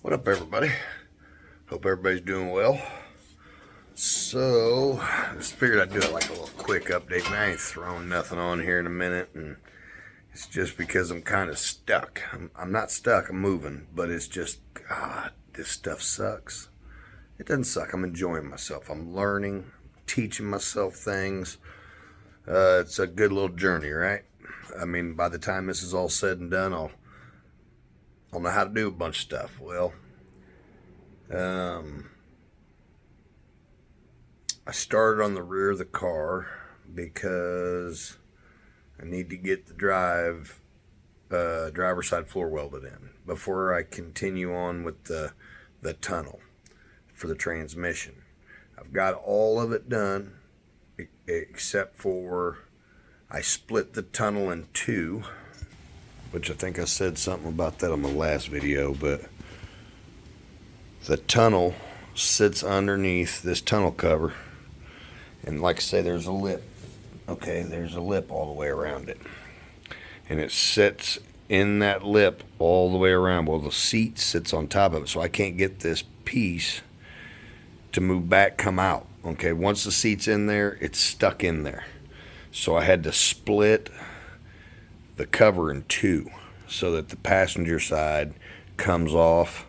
What up, everybody? Hope everybody's doing well. So, I just figured I'd do it like a little quick update. I ain't throwing nothing on here in a minute, and it's just because I'm kind of stuck. I'm not stuck, I'm moving, but it's just, God, this stuff sucks. It doesn't suck, I'm enjoying myself. I'm learning, teaching myself things. It's a good little journey, right? I mean, by the time this is all said and done, I'll know how to do a bunch of stuff. Well, I started on the rear of the car because I need to get the driver's side floor welded in before I continue on with the tunnel for the transmission. I've got all of it done except for I split the tunnel in two, which I think I said something about that on my last video, but the tunnel sits underneath this tunnel cover, and like I say, there's a lip. Okay, there's a lip all the way around it, and it sits in that lip all the way around. Well, the seat sits on top of it, so I can't get this piece to move back, come out. Okay, once the seat's in there, it's stuck in there. So I had to split the cover in two so that the passenger side comes off,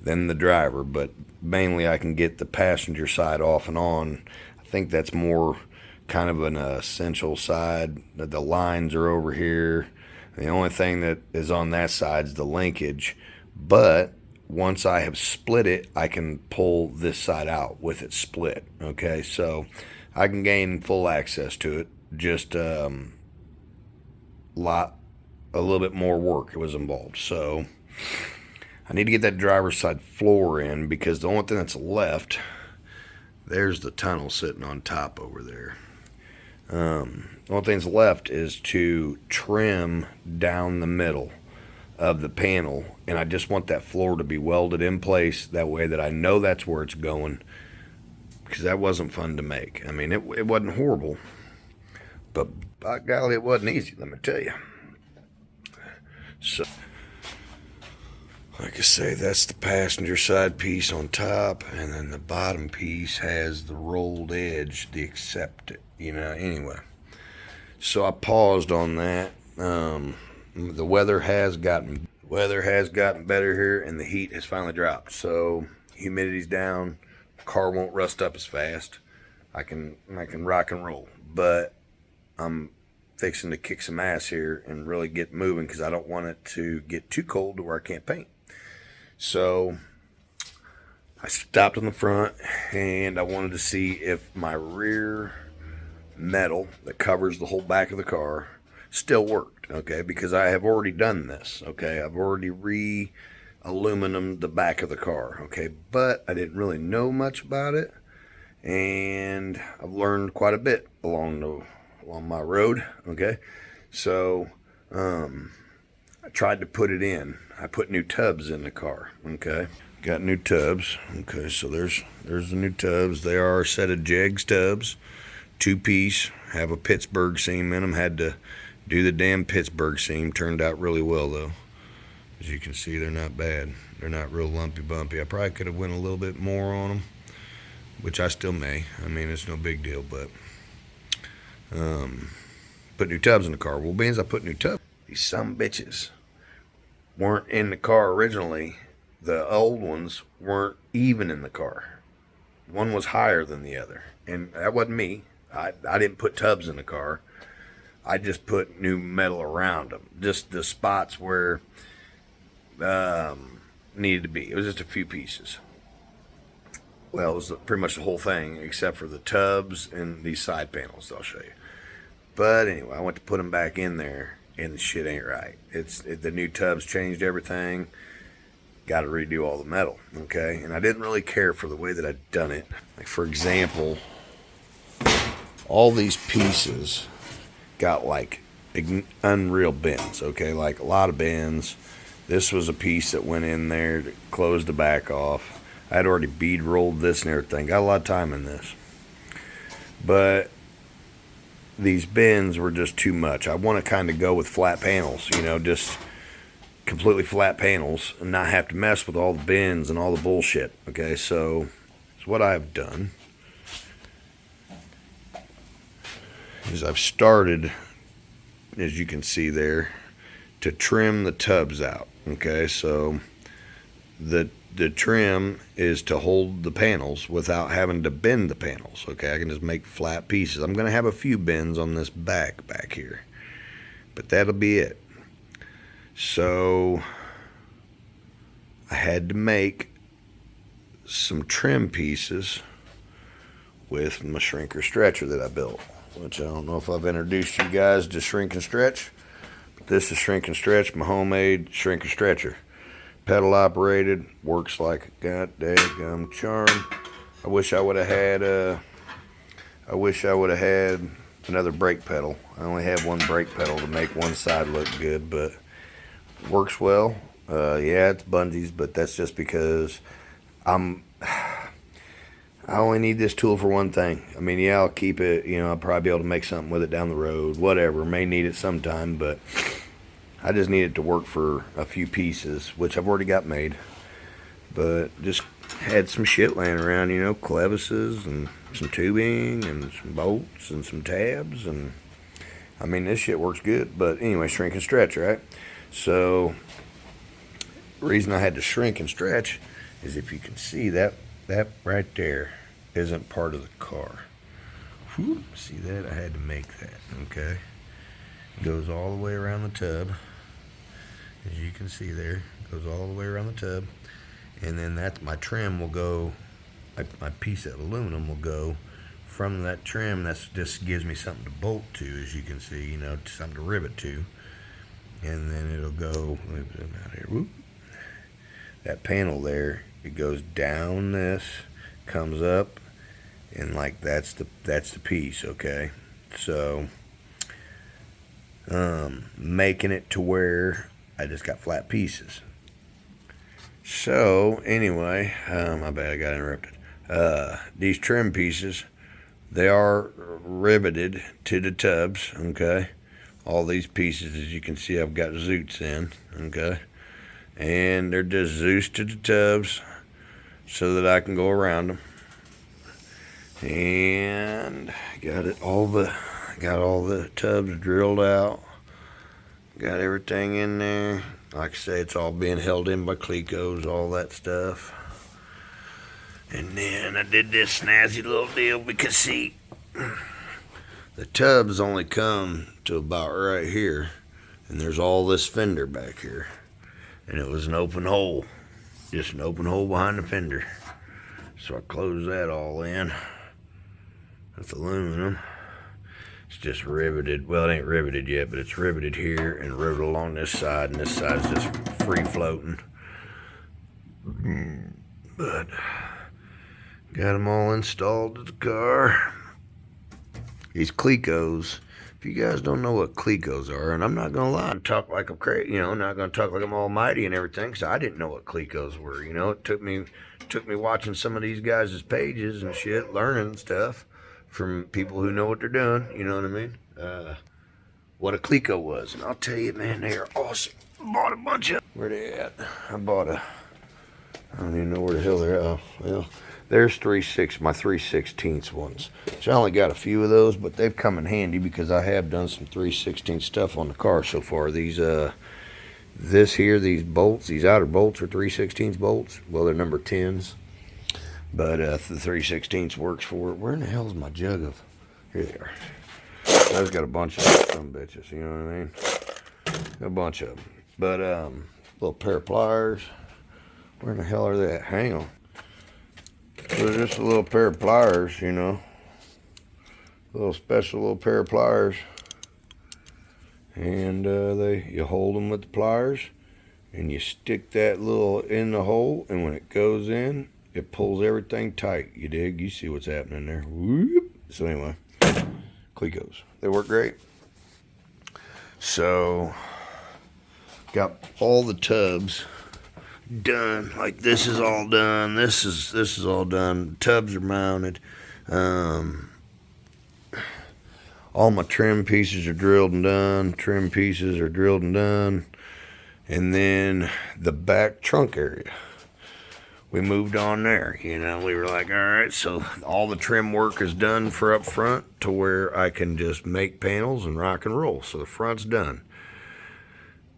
then the driver, but mainly I can get the passenger side off and on. I think that's more kind of an essential side. The lines are over here. The only thing that is on that side is the linkage, but once I have split it, I can pull this side out with it split. Okay, so I can gain full access to it. Just a little bit more work it was involved. So I need to get that driver's side floor in, because the only thing that's left, there's the tunnel sitting on top over there. The only thing that's left is to trim down the middle of the panel, and I just want that floor to be welded in place, that way that I know that's where it's going, because that wasn't fun to make. I mean, it wasn't horrible, but by golly, it wasn't easy, let me tell you. So, like I say, that's the passenger side piece on top, and then the bottom piece has the rolled edge, the accept it, anyway. So I paused on that. The weather has gotten better here, and the heat has finally dropped. So humidity's down, car won't rust up as fast. I can rock and roll, but I'm fixing to kick some ass here and really get moving, because I don't want it to get too cold to where I can't paint. So I stopped on the front, and I wanted to see if my rear metal that covers the whole back of the car still worked, okay, because I have already done this, okay. I've already re-aluminum the back of the car, okay, but I didn't really know much about it, and I've learned quite a bit along my road, okay. So I tried to put it in. I put new tubs in the car, okay. Got new tubs, okay. So there's the new tubs. They are a set of Jegs tubs, 2-piece, have a Pittsburgh seam in them. Had to do the damn Pittsburgh seam. Turned out really well, though. As you can see, they're not bad. They're not real lumpy bumpy. I probably could have went a little bit more on them, which I still may. I mean, it's no big deal, but put new tubs in the car. Well, beans, I put new tubs. These some bitches weren't in the car originally. The old ones weren't even in the car. One was higher than the other, and that wasn't me. I didn't put tubs in the car. I just put new metal around them, just the spots where needed to be. It was just a few pieces. Well, it was pretty much the whole thing, except for the tubs and these side panels I'll show you. But anyway, I went to put them back in there, and the shit ain't right. The new tubs changed everything. Got to redo all the metal, okay? And I didn't really care for the way that I'd done it. Like, for example, all these pieces got like unreal bends, okay? Like a lot of bends. This was a piece that went in there to close the back off. I had already bead rolled this and everything. Got a lot of time in this. But these bends were just too much. I want to kind of go with flat panels, just completely flat panels and not have to mess with all the bends and all the bullshit. Okay, so what I've done is I've started, as you can see there, to trim the tubs out. Okay, so the trim is to hold the panels without having to bend the panels. Okay, I can just make flat pieces. I'm going to have a few bends on this back here, but that'll be it. So I had to make some trim pieces with my shrinker stretcher that I built, which I don't know if I've introduced you guys to shrink and stretch, but this is shrink and stretch, my homemade shrinker stretcher. Pedal operated, works like a goddamn charm. I wish I would have had another brake pedal. I only have one brake pedal to make one side look good, but works well. Yeah, it's bungees, but that's just because I only need this tool for one thing. I mean, yeah, I'll keep it, I'll probably be able to make something with it down the road, whatever, may need it sometime, but I just need it to work for a few pieces, which I've already got made, but just had some shit laying around, clevises and some tubing and some bolts and some tabs, and I mean, this shit works good. But anyway, shrink and stretch, right? So the reason I had to shrink and stretch is, if you can see that right there isn't part of the car. Whew, see that? I had to make that. Okay, it goes all the way around the tub, as you can see there. It goes all the way around the tub, and then my trim will go, my piece of aluminum will go from that trim. That's just gives me something to bolt to, as you can see, something to rivet to, and then it'll go, let me put them out here. Whoop. That panel there, it goes down this, comes up, and like that's the piece. Okay, so making it to where I just got flat pieces. So anyway, my bad, I got interrupted. These trim pieces, they are riveted to the tubs. Okay, all these pieces, as you can see, I've got zoots in. Okay, and they're just Zeus to the tubs so that I can go around them. And got all the tubs drilled out. Got everything in there. Like I say, it's all being held in by Clecos, all that stuff. And then I did this snazzy little deal because, see, the tubs only come to about right here, and there's all this fender back here. And it was an open hole, just an open hole behind the fender. So I closed that all in. That's aluminum. It's just riveted. Well, it ain't riveted yet, but it's riveted here and riveted along this side, and this side's just free floating. But got them all installed to the car. These Clecos, if you guys don't know what Clecos are, and I'm not gonna lie, I'm talk like I'm crazy, not gonna talk like I'm almighty and everything, because I didn't know what Clecos were. It took me watching some of these guys' pages and shit, learning stuff from people who know what they're doing. You know what I mean? What a Cleco was, and I'll tell you, man, they are awesome. Bought a bunch of. Where they at? I don't even know where the hell they're at. Oh, well, there's my 3/16 ones. So I only got a few of those, but they've come in handy because I have done some 3/16 stuff on the car so far. These these bolts, these outer bolts are 3/16 bolts. Well, they're number 10s, but the 3/16 works for it. Where in the hell is my jug of? Here they are. I've got a bunch of some bitches. You know what I mean? A bunch of them. But little pair of pliers. Where in the hell are they at? Hang on. So just a little pair of pliers, a little special little pair of pliers, and you hold them with the pliers, and you stick that little in the hole, and when it goes in, it pulls everything tight. You dig? You see what's happening there. Whoop. So anyway, Clecos, they work great. So got all the tubs done. Like, this is all done. This is all done. Tubs are mounted. All my trim pieces are drilled and done. And then the back trunk area, we moved on there. You know, we were like, all right, so all the trim work is done for up front to where I can just make panels and rock and roll. So the front's done.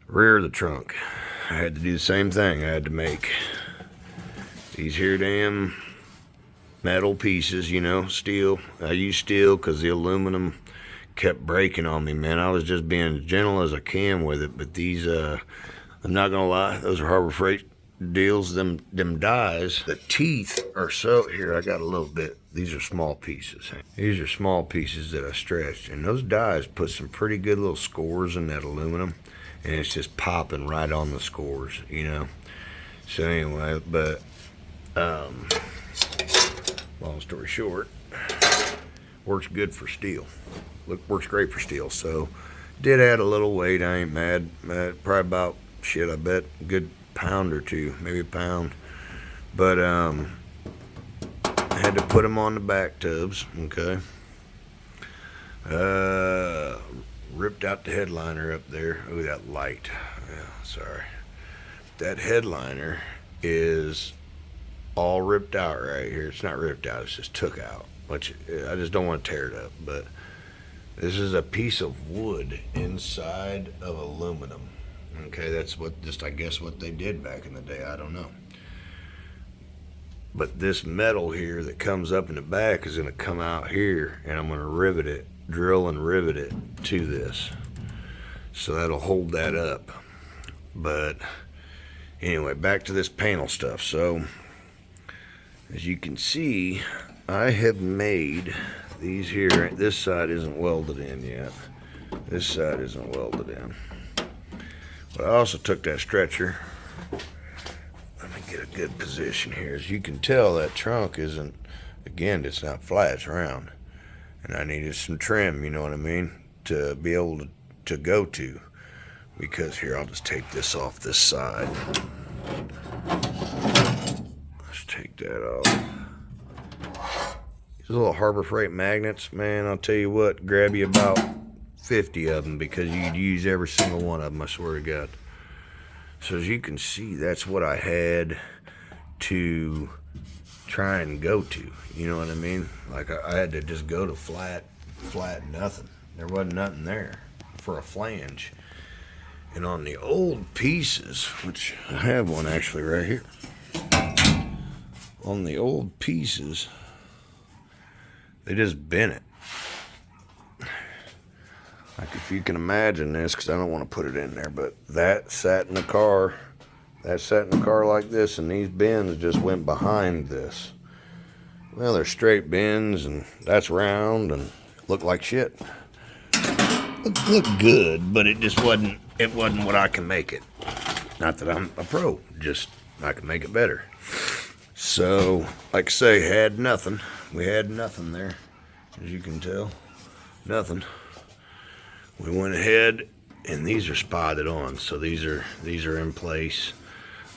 Rear of the trunk, I had to do the same thing. I had to make these here damn metal pieces, you know, steel. I used steel because the aluminum kept breaking on me, man. I was just being as gentle as I can with it, but these, I'm not gonna lie, those are Harbor Freight deals. Them dies, the teeth are so, here, I got a little bit. These are small pieces. These are small pieces that I stretched, and those dies put some pretty good little scores in that aluminum, and it's just popping right on the scores, you know. So anyway, but long story short, works good for steel. Works great for steel. So did add a little weight. I ain't mad. Probably about, shit, I bet a good pound or two, maybe a pound. But I had to put them on the back tubs. Okay. Ripped out the headliner up there. Oh, that light. Yeah, sorry. That headliner is all ripped out right here. It's not ripped out, it's just took out, which I just don't want to tear it up. But this is a piece of wood inside of aluminum. Okay, that's what, just I guess what they did back in the day. I don't know. But this metal here that comes up in the back is going to come out here, and I'm going to rivet it, drill and rivet it to this. So that'll hold that up. But anyway, back to this panel stuff. So as you can see, I have made these here. This side isn't welded in yet. This side isn't welded in. But I also took that stretcher. Let me get a good position here. As you can tell, that trunk isn't, again, it's not flat, it's round. And I needed some trim, you know what I mean, to be able to go to. Because here, I'll just take this off this side. Let's take that off. These little Harbor Freight magnets, man, I'll tell you what, grab you about 50 of them because you'd use every single one of them, I swear to God. So as you can see, that's what I had to try and go to, you know what I mean? Like I had to just go to flat nothing. There wasn't nothing there for a flange. And on the old pieces, which I have one actually right here. On the old pieces, they just bent it. Like if you can imagine this, because I don't want to put it in there, but that sat in the car. That sat in the car like this, and these bends just went behind this. Well, they're straight bends, and that's round, and look like shit. Look good, but it just wasn't. It wasn't what I can make it. Not that I'm a pro, just I can make it better. So, like I say, had nothing. We had nothing there, as you can tell, nothing. We went ahead, and these are spotted on, so these are in place.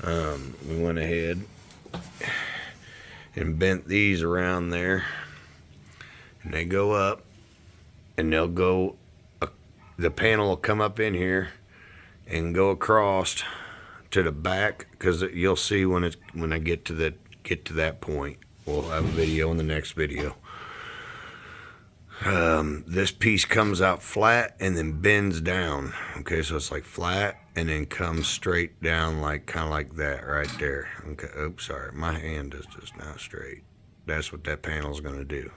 We went ahead and bent these around there, and they go up, and they'll go. The panel will come up in here and go across to the back, because you'll see when I get to that point. We'll have a video in the next video. This piece comes out flat and then bends down. Okay, so it's like flat and then comes straight down, like kind of like that right there. Okay, oops, sorry, my hand is just now straight. That's what that panel is going to do.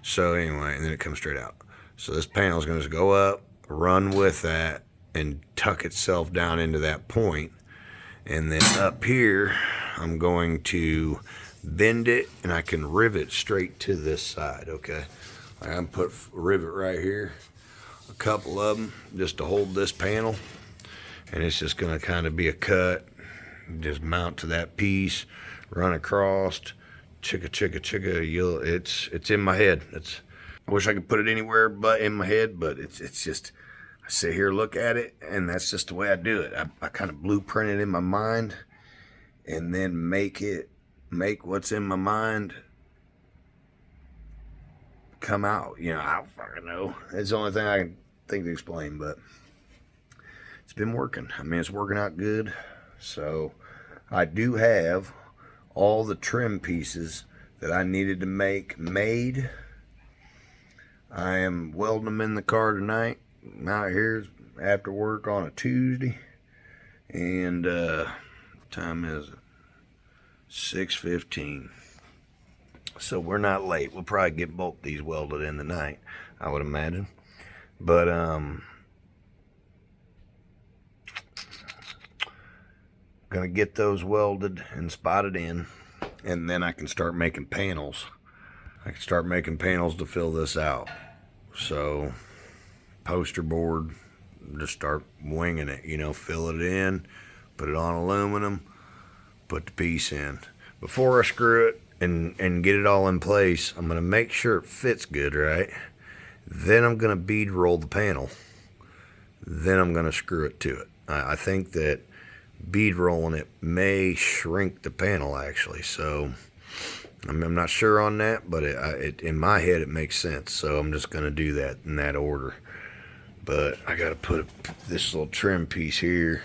So anyway, and then it comes straight out. So this panel is going to go up, run with that, and tuck itself down into that point. And then up here, I'm going to bend it, and I can rivet straight to this side, okay? I'm going to put a rivet right here, a couple of them, just to hold this panel. And it's just going to kind of be a cut. Just mount to that piece, run across, chicka, chicka, chicka. It's in my head. I wish I could put it anywhere but in my head, but it's just, I sit here, look at it, and that's just the way I do it. I kind of blueprint it in my mind, and then make what's in my mind come out. You know, I don't fucking know. It's the only thing I can think to explain, but it's been working. I mean, it's working out good. So I do have all the trim pieces that I needed to make made. I am welding them in the car tonight. I'm out here after work on a Tuesday, and time is 6:15. So we're not late. We'll probably get both these welded in tonight, I would imagine. But gonna get those welded and spotted in, and then I can start making panels. I can start making panels to fill this out. So poster board, just start winging it, you know, fill it in, put it on aluminum, put the piece in. Before I screw it and get it all in place, I'm gonna make sure it fits good, right? Then I'm gonna bead roll the panel. Then I'm gonna screw it to it. I think that bead rolling it may shrink the panel actually, so I'm not sure on that, but in my head it makes sense, so I'm just going to do that in that order. But I got to put this little trim piece here.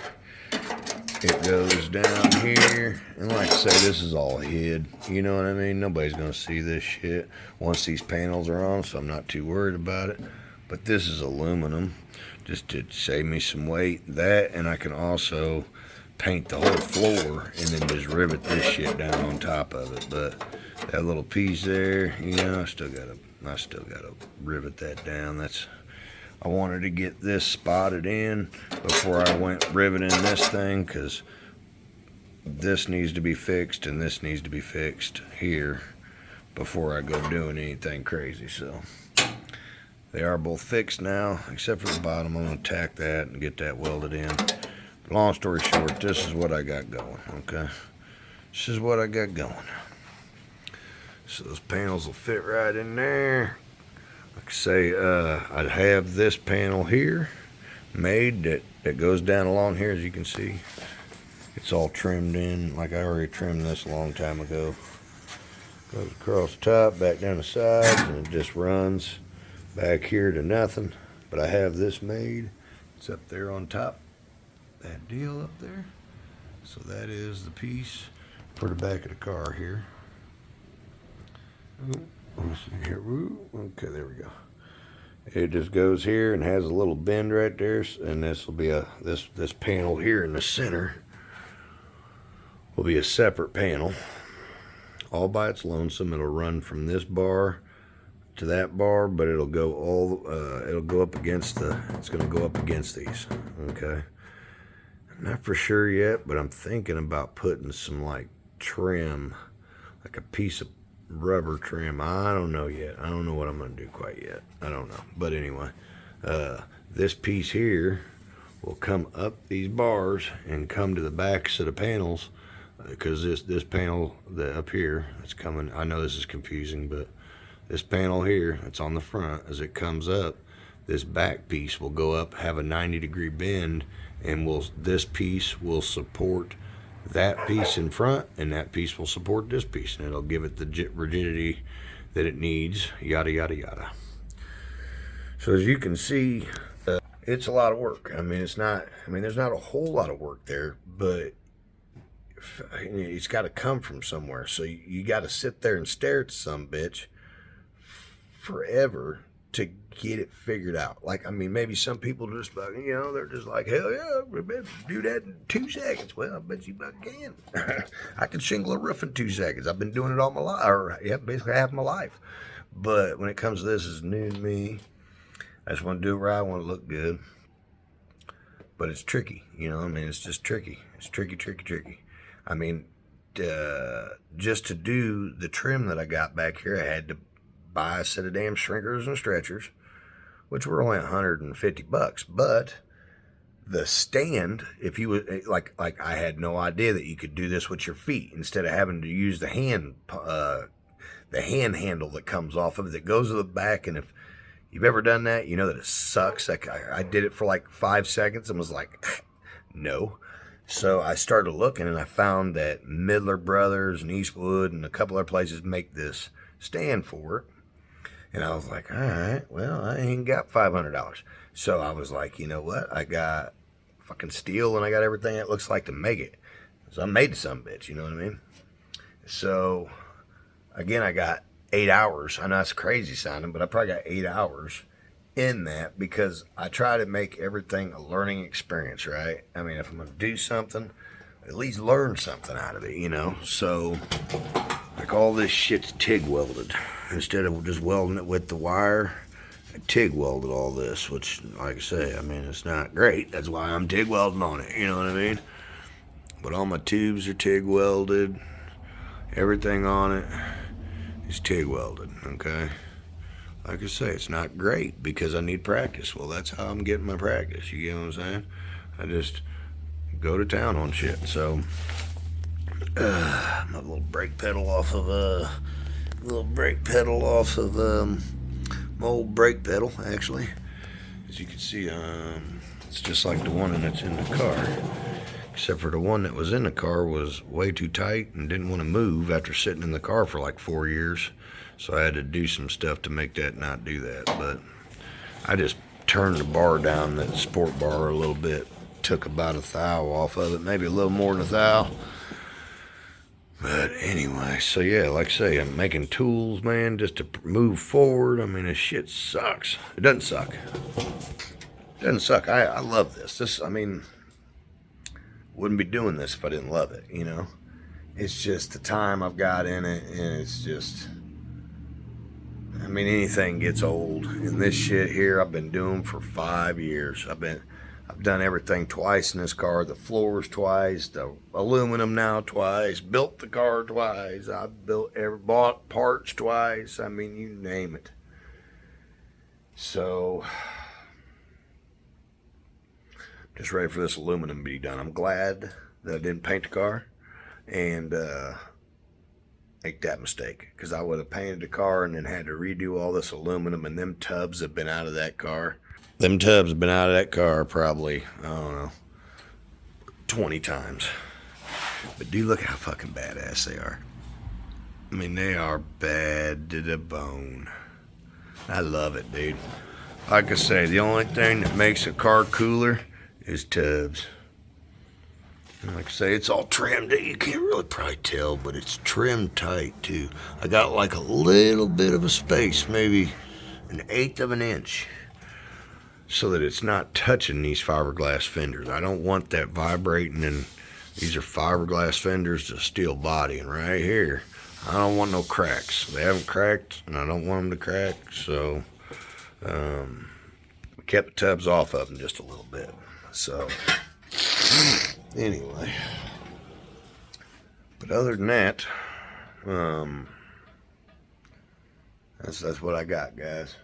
It goes down here, and like I say, this is all hid, you know what I mean? Nobody's going to see this shit once these panels are on, so I'm not too worried about it. But this is aluminum, just to save me some weight. That, and I can also paint the whole floor and then just rivet this shit down on top of it. But that little piece there, you know, I still gotta rivet that down. I wanted to get this spotted in before I went riveting this thing, because this needs to be fixed and this needs to be fixed here before I go doing anything crazy. So they are both fixed now, except for the bottom. I'm gonna tack that and get that welded in. Long story short, this is what I got going, okay? This is what I got going. So those panels will fit right in there. Like I say, I have this panel here made that goes down along here, as you can see. It's all trimmed in, like I already trimmed this a long time ago. Goes across the top, back down the sides, and it just runs back here to nothing. But I have this made. It's up there on top. That deal up there. So that is the piece for the back of the car here. Let's see here. Okay, there we go. It just goes here and has a little bend right there, and this will be this panel here in the center will be a separate panel, all by its lonesome. It'll run from this bar to that bar, but it'll go it'll go up against it's going to go up against these. Okay. Not for sure yet, but I'm thinking about putting some like trim, like a piece of rubber trim. I don't know yet. I don't know what I'm going to do quite yet. I don't know. But anyway, this piece here will come up these bars and come to the backs of the panels, because this panel up here that's coming, I know this is confusing, but this panel here that's on the front, as it comes up, this back piece will go up, have a 90-degree bend, and this piece will support that piece in front, and that piece will support this piece, and it'll give it the rigidity that it needs, yada yada yada. So as you can see, it's a lot of work. I mean, there's not a whole lot of work there, but it's got to come from somewhere. So you got to sit there and stare at some bitch forever to get it figured out. Like, I mean, maybe some people just, you know, they're just like, hell yeah, we better do that in 2 seconds. Well, I bet you about can. I can shingle a roof in 2 seconds. I've been doing it all my life, or yeah, basically half my life. But when it comes to this, it's new to me. I just want to do it right. I want to look good. But it's tricky, you know. I mean, it's just tricky. It's tricky. I mean, just to do the trim that I got back here, I had to buy a set of damn shrinkers and stretchers, which were only $150. But the stand, if you would like I had no idea that you could do this with your feet instead of having to use the hand handle that comes off of it that goes to the back. And if you've ever done that, you know that it sucks. Like I did it for like 5 seconds and was like, no. So I started looking, and I found that Midler Brothers and Eastwood and a couple other places make this stand for it. And I was like, all right, well, I ain't got $500. So I was like, you know what? I got fucking steel, and I got everything it looks like to make it. So I'm made to some bitch, you know what I mean? So, again, I got 8 hours. I know it's crazy sounding, but I probably got 8 hours in that because I try to make everything a learning experience, right? I mean, if I'm going to do something, at least learn something out of it, you know? So, like all this shit's TIG welded. Instead of just welding it with the wire, I TIG welded all this, which, like I say, I mean, it's not great. That's why I'm TIG welding on it, you know what I mean? But all my tubes are TIG welded. Everything on it is TIG welded, okay? Like I say, it's not great because I need practice. Well, that's how I'm getting my practice. You get what I'm saying? I just go to town on shit. So, my little brake pedal off of my old brake pedal, actually. As you can see, it's just like the one that's in the car. Except for the one that was in the car was way too tight and didn't want to move after sitting in the car for like 4 years. So I had to do some stuff to make that not do that. But I just turned the bar down, that sport bar, a little bit. Took about a thou off of it, maybe a little more than a thou. But anyway, so yeah, like I say, I'm making tools, man, just to move forward. I mean, this shit sucks. It doesn't suck. It doesn't suck. I love this. I mean, wouldn't be doing this if I didn't love it, you know? It's just the time I've got in it, and it's just, I mean, anything gets old. And this shit here I've been doing for 5 years. I've done everything twice in this car. The floors twice, the aluminum now twice, built the car twice. I've bought parts twice. I mean, you name it. So, just ready for this aluminum to be done. I'm glad that I didn't paint the car and make that mistake, because I would have painted the car and then had to redo all this aluminum, and them tubs have been out of that car. Them tubs have been out of that car probably, I don't know, 20 times. But dude, look how fucking badass they are. I mean, they are bad to the bone. I love it, dude. Like I say, the only thing that makes a car cooler is tubs. And like I say, it's all trimmed. You can't really probably tell, but it's trimmed tight too. I got like a little bit of a space, maybe 1/8 of an inch, so that it's not touching these fiberglass fenders. I don't want that vibrating, and these are fiberglass fenders to steel body. And right here, I don't want no cracks. They haven't cracked, and I don't want them to crack, so we kept the tubs off of them just a little bit. So, anyway. But other than that, that's what I got, guys.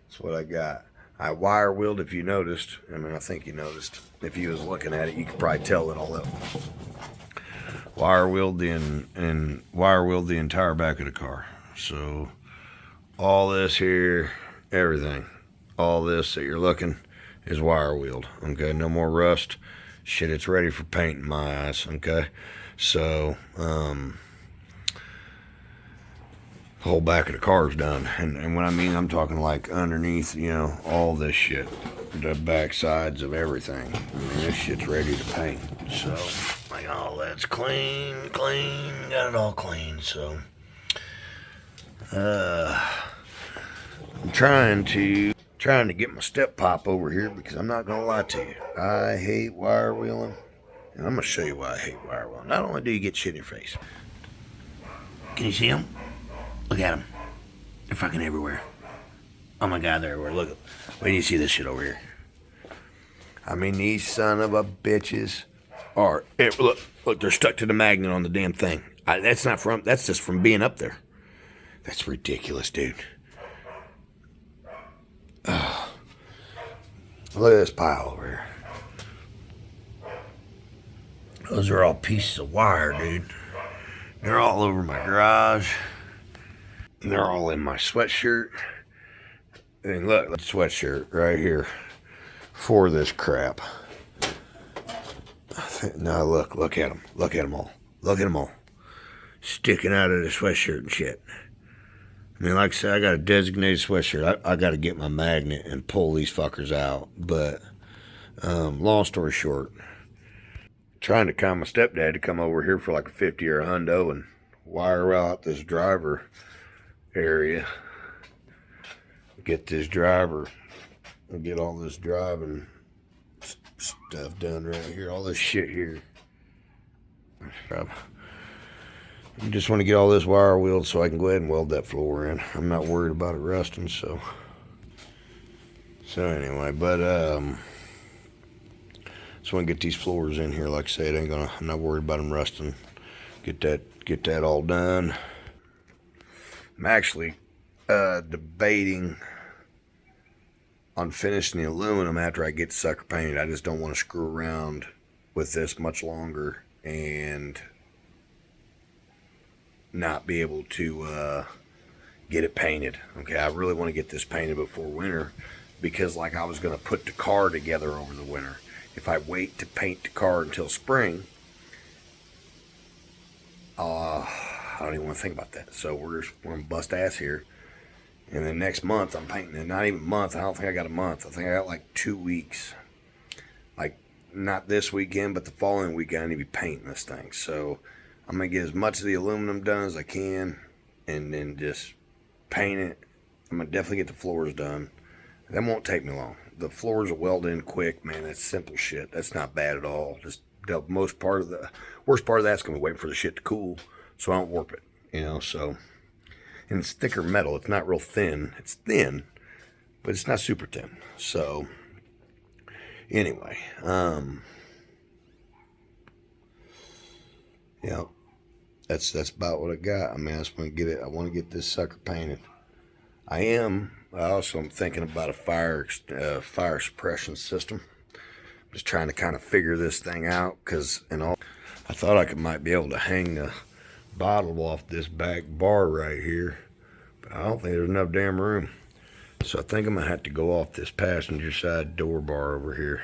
That's what I got. I wire wheeled, if you noticed. I mean, I think you noticed. If you was looking at it, you could probably tell it all up. Wire wheeled the entire back of the car. So all this here, everything, all this that you're looking is wire wheeled. Okay, no more rust. Shit, it's ready for paint in my eyes. Okay, so the whole back of the car is done, and when I mean, I'm talking like underneath, you know, all this shit, the back sides of everything. I mean, this shit's ready to paint. So like, all that's clean, got it all clean. So I'm trying to get my step pop over here, because I'm not gonna lie to you, I hate wire wheeling, and I'm gonna show you why I hate wire wheeling. Not only do you get shit in your face, can you see them? Look at them. They're fucking everywhere. Oh my God, they're everywhere. Look, when you see this shit over here. I mean, these son of a bitches are, look, they're stuck to the magnet on the damn thing. That's just from being up there. That's ridiculous, dude. Oh, look at this pile over here. Those are all pieces of wire, dude. They're all over my garage. And they're all in my sweatshirt. And look, the sweatshirt right here for this crap. Now look at them. Look at them all. Look at them all. Sticking out of the sweatshirt and shit. I mean, like I said, I got a designated sweatshirt. I got to get my magnet and pull these fuckers out. But Long story short, trying to con my stepdad to come over here for like a 50 or a hundo and wire out this driver area. Get this driver and get all this driving stuff done right here. All this shit here. I just want to get all this wire wheeled so I can go ahead and weld that floor in. I'm not worried about it rusting, so anyway, but just want to get these floors in here. Like I said, I'm not worried about them rusting. Get that all done. I'm actually debating on finishing the aluminum after I get sucker painted. I just don't want to screw around with this much longer and not be able to get it painted. Okay, I really want to get this painted before winter, because like I was going to put the car together over the winter. If I wait to paint the car until spring, I don't even want to think about that. So we're going to bust ass here. And then next month I'm painting it. Not even a month. I don't think I got a month. I think I got like 2 weeks. Like not this weekend, but the following weekend I need to be painting this thing. So I'm going to get as much of the aluminum done as I can and then just paint it. I'm going to definitely get the floors done. That won't take me long. The floors are welded in quick, man. That's simple shit. That's not bad at all. Just the worst part of that's going to be waiting for the shit to cool so I don't warp it, you know, so. And it's thicker metal. It's not real thin. It's thin, but it's not super thin. So, anyway, yeah, that's about what I got. I mean, I just want to get it. I want to get this sucker painted. I also am thinking about a fire suppression system. I'm just trying to kind of figure this thing out, because I thought I might be able to hang the bottle off this back bar right here, but I don't think there's enough damn room. So I think I'm gonna have to go off this passenger side door bar over here.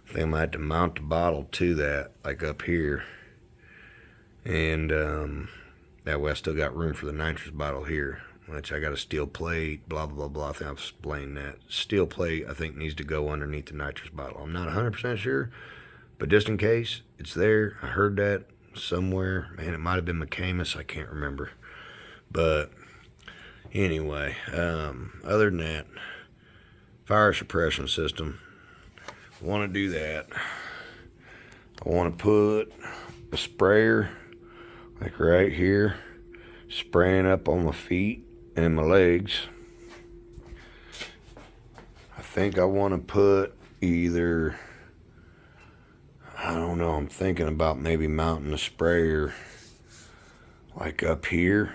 I think I might have to mount the bottle to that, like up here, and that way I still got room for the nitrous bottle here, which I got a steel plate, blah blah blah. I think I've explained that. Steel plate I think needs to go underneath the nitrous bottle. I'm not 100% sure, but just in case, it's there. I heard that somewhere. Man, it might have been McCamus. I can't remember. But anyway, other than that, fire suppression system. I want to do that. I want to put a sprayer like right here, spraying up on my feet and my legs. I think I want to put either, I don't know, I'm thinking about maybe mounting a sprayer like up here,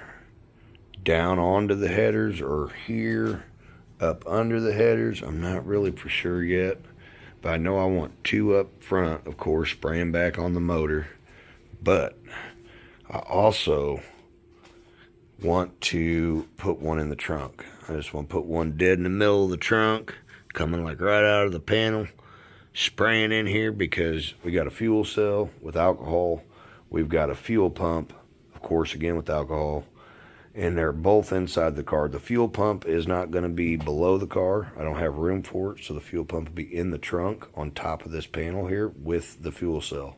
down onto the headers, or here, up under the headers. I'm not really for sure yet, but I know I want 2 up front, of course, spraying back on the motor. But I also want to put one in the trunk. I just want to put one dead in the middle of the trunk, coming like right out of the panel, spraying in here, because we got a fuel cell with alcohol. We've got a fuel pump, of course, again with alcohol, and they're both inside the car. The fuel pump is not going to be below the car. I don't have room for it, so the fuel pump will be in the trunk on top of this panel here with the fuel cell.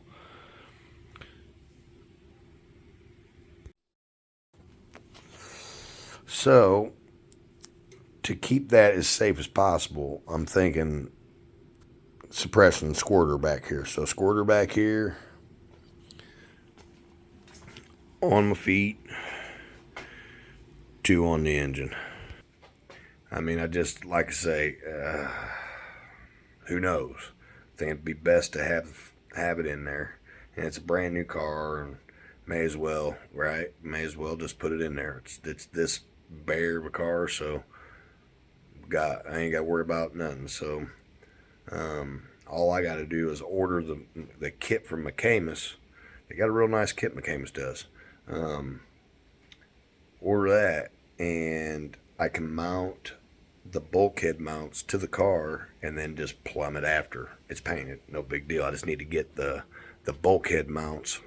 So, to keep that as safe as possible, I'm thinking suppression squirter back here. So squirter back here, on my feet, 2 on the engine. I mean, I just, like I say, who knows? I think it'd be best to have it in there. And it's a brand new car, and may as well, right? May as well just put it in there. It's this bare of a car, so I ain't got to worry about nothing. So all I got to do is order the kit from McCamus. They got a real nice kit, McCamus does. Order that, and I can mount the bulkhead mounts to the car and then just plumb it after it's painted. No big deal. I just need to get the bulkhead mounts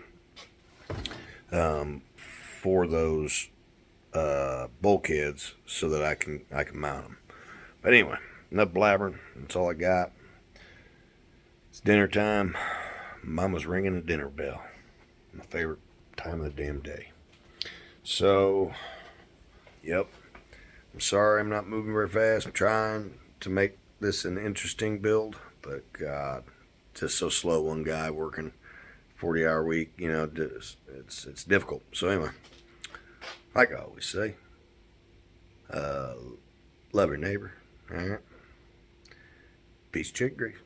for those bulkheads so that I can mount them. But anyway, enough blabbering. That's all I got. It's dinner time. Mama's ringing the dinner bell. My favorite time of the damn day. So, yep. I'm sorry I'm not moving very fast. I'm trying to make this an interesting build, but God, just so slow. One guy working 40-hour week, you know, it's difficult. So anyway, like I always say, love your neighbor. All right. Peace, chick grease.